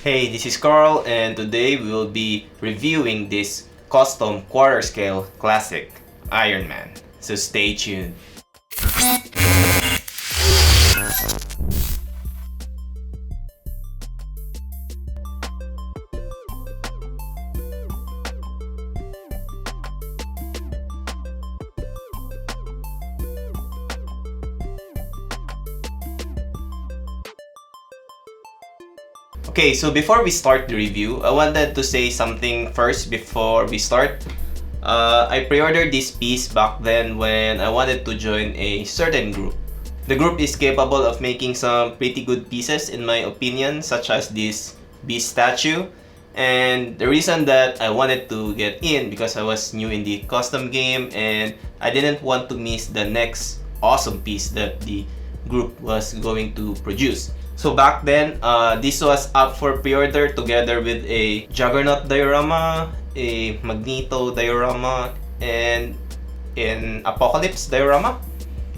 Hey, this is Carl, and today we will be reviewing this custom quarter scale classic Iron Man. So stay tuned. Okay, so before we start the review, I wanted to say something first before we start. I pre-ordered this piece back then when I wanted to join a certain group. The group is capable of making some pretty good pieces in my opinion, such as this beast statue. And the reason that I wanted to get in because I was new in the custom game and I didn't want to miss the next awesome piece that the group was going to produce. So back then, this was up for pre-order together with a Juggernaut diorama, a Magneto diorama, and an Apocalypse diorama.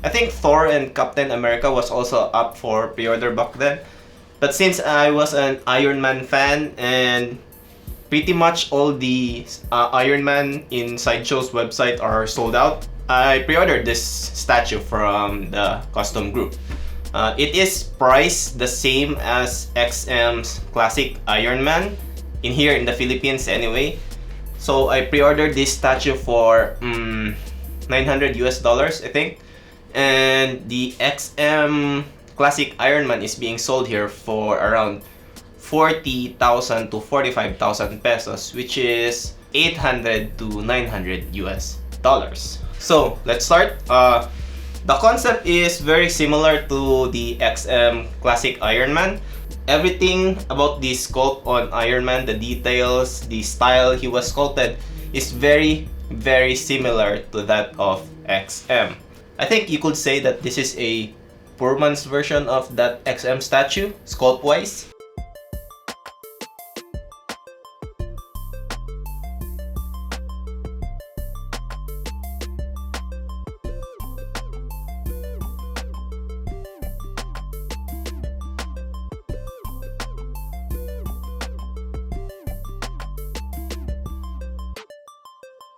I think Thor and Captain America was also up for pre-order back then. But since I was an Iron Man fan and pretty much all the Iron Man in Sideshow's website are sold out, I pre-ordered this statue from the custom group. It is priced the same as XM's classic Iron Man in here in the Philippines anyway. So I pre-ordered this statue for $900 US, I think. And the XM classic Iron Man is being sold here for around 40,000 to 45,000 pesos, which is 800 to 900 US dollars. So let's start. The concept is very similar to the XM classic Iron Man. Everything about the sculpt on Iron Man, the details, the style he was sculpted is very similar to that of XM. I think you could say that this is a POORMANS version of that XM statue, sculpt-wise.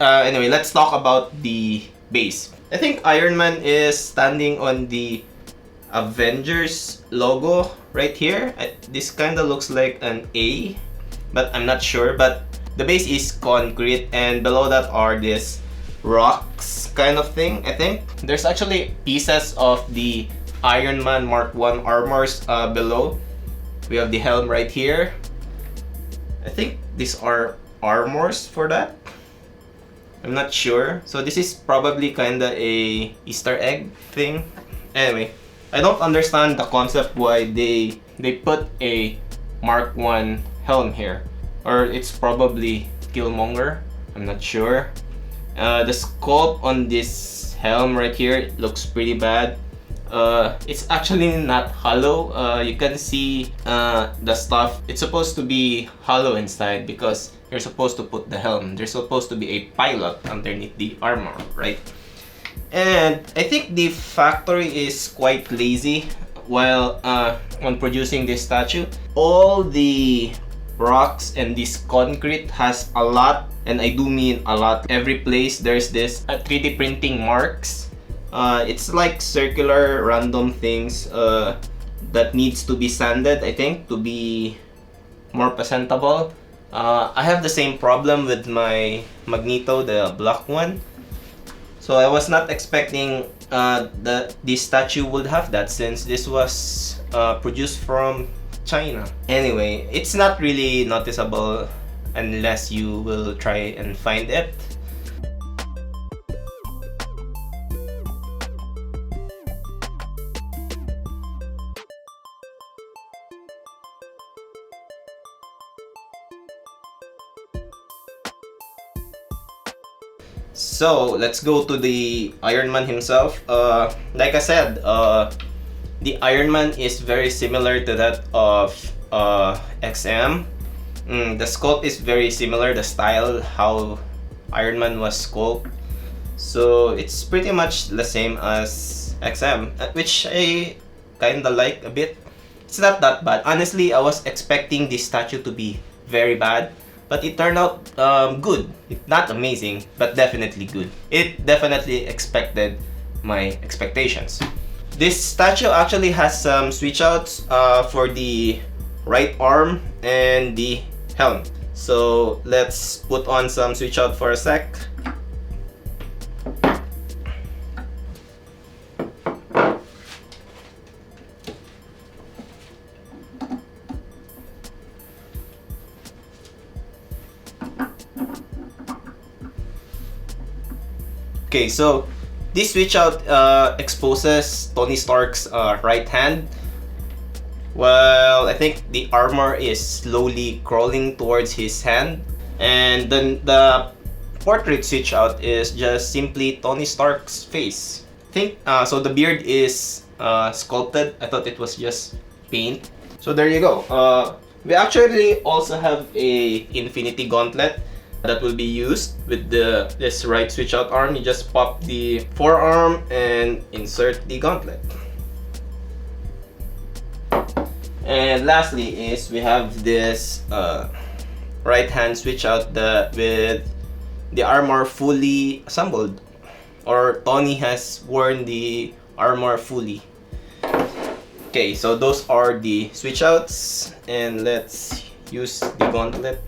Anyway, let's talk about the base. I think Iron Man is standing on the Avengers logo right here. This kind of looks like an A, but I'm not sure. But the base is concrete, and below that are these rocks kind of thing, I think. There's actually pieces of the Iron Man Mark 1 armors below. We have the helm right here. I think these are armors for that. I'm not sure. So this is probably kinda a Easter egg thing. Anyway, I don't understand the concept why they put a Mark 1 helm here. Or it's probably Killmonger. I'm not sure. The sculpt on this helm right here looks pretty bad. It's actually not hollow. You can see the stuff. It's supposed to be hollow inside because you're supposed to put the helm. There's supposed to be a pilot underneath the armor, right? And I think the factory is quite lazy while on producing this statue. All the rocks and this concrete has a lot, and I do mean a lot. Every place there's this 3D printing marks. It's like circular random things that needs to be sanded, I think, to be more presentable. I have the same problem with my Magneto, the black one. So I was not expecting that this statue would have that since this was produced from China. Anyway, it's not really noticeable unless you will try and find it. So let's go to the Iron Man himself. Like I said, the Iron Man is very similar to that of XM. The sculpt is very similar, the style, how Iron Man was sculpted. So it's pretty much the same as XM, which I kinda like a bit. It's not that bad. Honestly, I was expecting this statue to be very bad, but it turned out good. Not amazing, but definitely good. It definitely expected my expectations. This statue actually has some switch outs for the right arm and the helm. So let's put on some switch out for a sec. Okay, so this switch out exposes Tony Stark's right hand. Well, I think the armor is slowly crawling towards his hand, and then the portrait switch out is just simply Tony Stark's face. I think so. The beard is sculpted. I thought it was just paint. So there you go. We actually also have a Infinity Gauntlet that will be used with this right switch out arm. You just pop the forearm and insert the gauntlet. And lastly is we have this right hand switch out with the armor fully assembled, or Tony has worn the armor fully. Okay, so those are the switch outs, and let's use the gauntlet.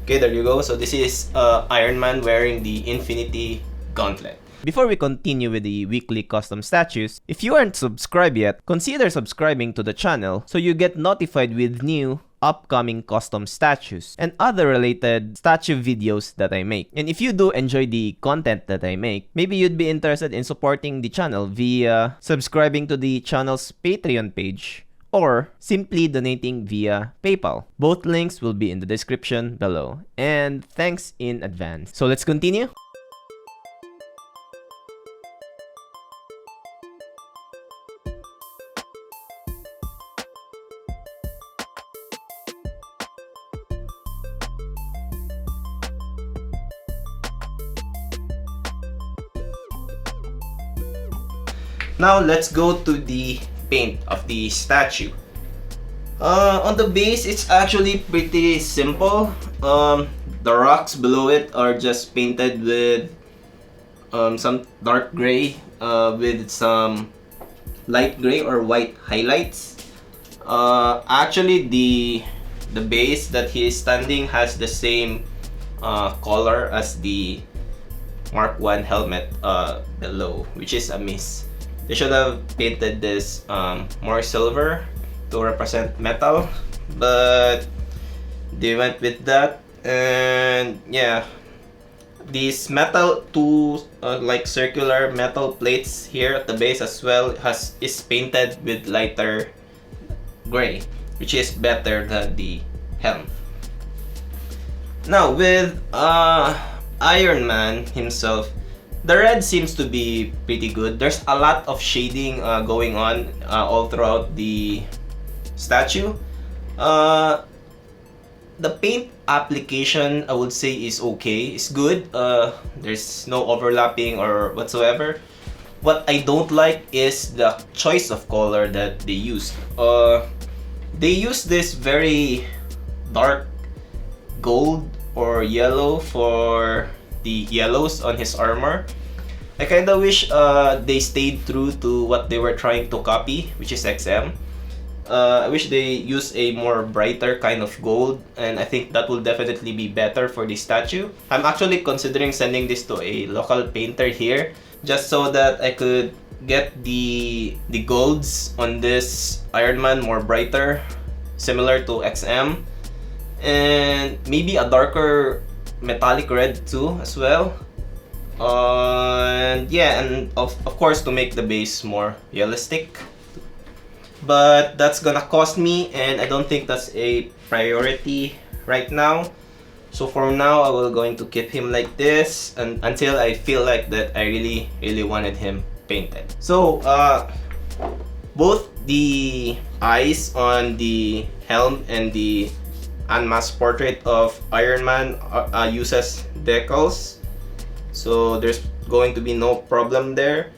Okay, there you go. So this is Iron Man wearing the Infinity Gauntlet. Before we continue with the weekly custom statues, if you aren't subscribed yet, consider subscribing to the channel so you get notified with new upcoming custom statues and other related statue videos that I make. And if you do enjoy the content that I make, maybe you'd be interested in supporting the channel via subscribing to the channel's Patreon page or simply donating via PayPal. Both links will be in the description below. And thanks in advance. So let's continue. Now let's go to the paint of the statue. On the base, it's actually pretty simple. The rocks below it are just painted with some dark gray with some light gray or white highlights. Actually, the base that he is standing has the same color as the Mark 1 helmet below, which is a miss. They should have painted this more silver to represent metal, but they went with that. And yeah, these metal two like circular metal plates here at the base as well is painted with lighter gray, which is better than the helm. Now with Iron Man himself, the red seems to be pretty good. There's a lot of shading going on all throughout the statue. The paint application, I would say, is okay. It's good. There's no overlapping or whatsoever. What I don't like is the choice of color that they used. They used this very dark gold or yellow for the yellows on his armor. I kinda wish they stayed true to what they were trying to copy, which is XM. I wish they used a more brighter kind of gold, and I think that will definitely be better for the statue. I'm actually considering sending this to a local painter here, just so that I could get the golds on this Iron Man more brighter, similar to XM, and maybe a darker metallic red too as well. And yeah, and of course to make the base more realistic. But that's gonna cost me, and I don't think that's a priority right now. So for now, I will going to keep him like this and until I feel like that I really wanted him painted. So both the eyes on the helm and the unmasked portrait of Iron Man uses decals, so there's going to be no problem there.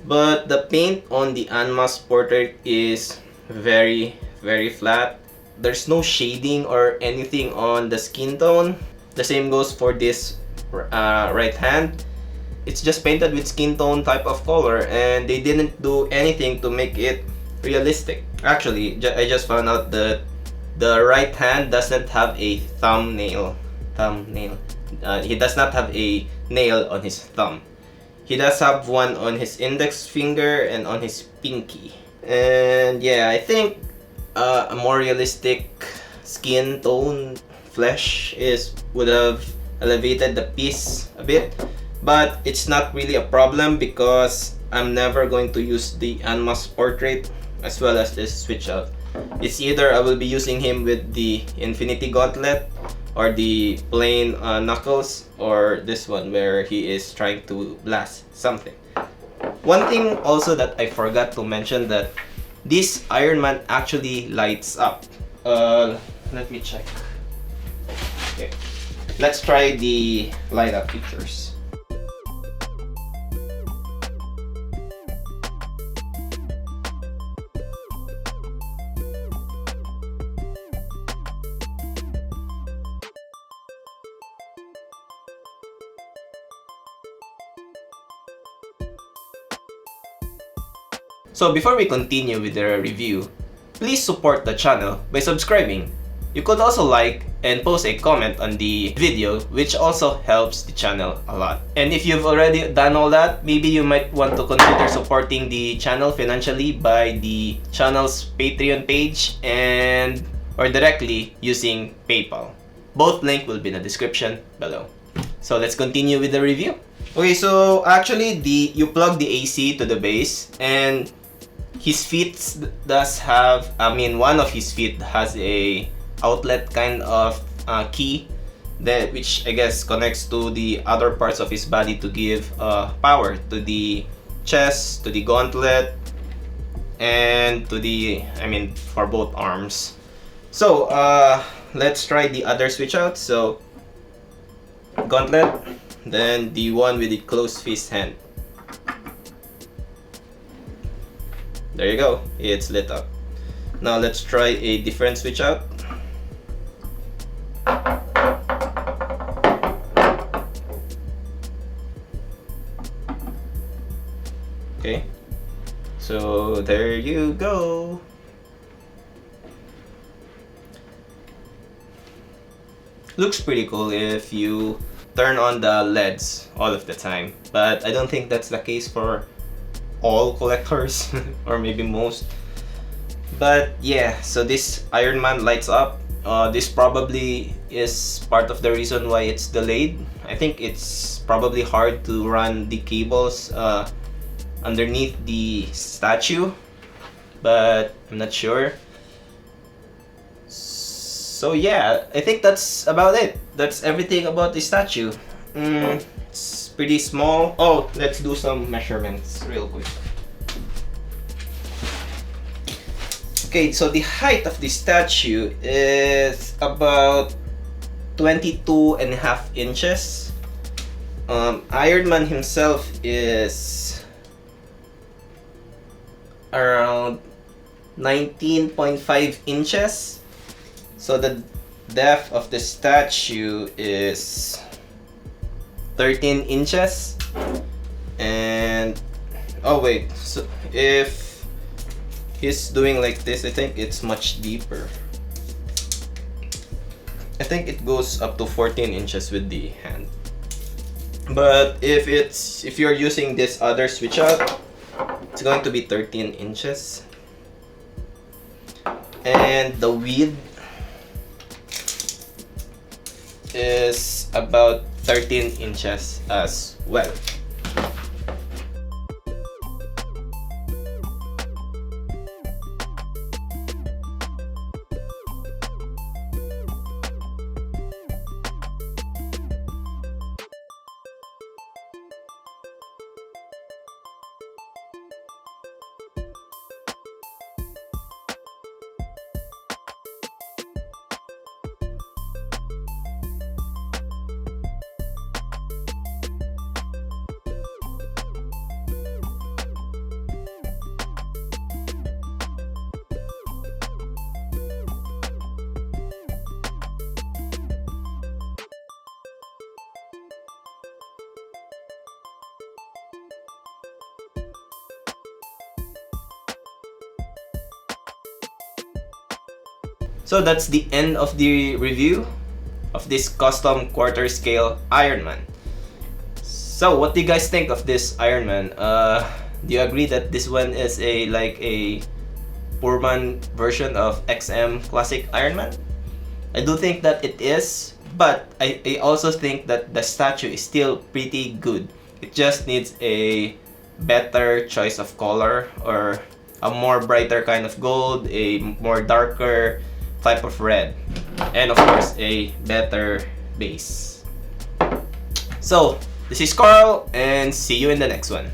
But the paint on the unmasked portrait is very flat. There's no shading or anything on the skin tone. The same goes for this right hand. It's just painted with skin tone type of color, and they didn't do anything to make it realistic. Actually, I just found out that the right hand doesn't have a thumbnail. He does not have a nail on his thumb. He does have one on his index finger and on his pinky. And yeah, I think a more realistic skin tone flesh would have elevated the piece a bit. But it's not really a problem because I'm never going to use the unmasked portrait as well as this switch out. It's either I will be using him with the Infinity Gauntlet or the plain knuckles, or this one where he is trying to blast something. One thing also that I forgot to mention, that this Iron Man actually lights up. Let me check. Okay, let's try the light up features. So before we continue with the review, please support the channel by subscribing. You could also like and post a comment on the video, which also helps the channel a lot. And if you've already done all that, maybe you might want to consider supporting the channel financially by the channel's Patreon page or directly using PayPal. Both links will be in the description below. So let's continue with the review. Okay, so actually you plug the AC to the base, and his feet does have, one of his feet has a outlet kind of key which I guess connects to the other parts of his body to give power to the chest, to the gauntlet, and to the, for both arms. So let's try the other switch out. So gauntlet, then the one with the closed fist hand. There you go, it's lit up. Now let's try a different switch out. Okay, so there you go. Looks pretty cool if you turn on the LEDs all of the time, but I don't think that's the case for all collectors or maybe most. But yeah, so this Iron Man lights up. This probably is part of the reason why it's delayed. I think it's probably hard to run the cables underneath the statue, but I'm not sure. So yeah, I think that's about it. That's everything about the statue. It's pretty small. Oh, let's do some measurements real quick. Okay, so the height of the statue is about 22.5 inches. Iron Man himself is around 19.5 inches. So the depth of the statue is 13 inches. And oh wait, so if he's doing like this, I think it's much deeper. I think it goes up to 14 inches with the hand. But if you're using this other switch out, it's going to be 13 inches. And the width is about 13 inches as well. So that's the end of the review of this custom quarter scale Iron Man. So what do you guys think of this Iron Man? Do you agree that this one is like a POORMAN version of XM Classic Iron Man? I do think that it is, but I also think that the statue is still pretty good. It just needs a better choice of color, or a more brighter kind of gold, a more darker type of red, and of course a better base. So this is Carl, and see you in the next one.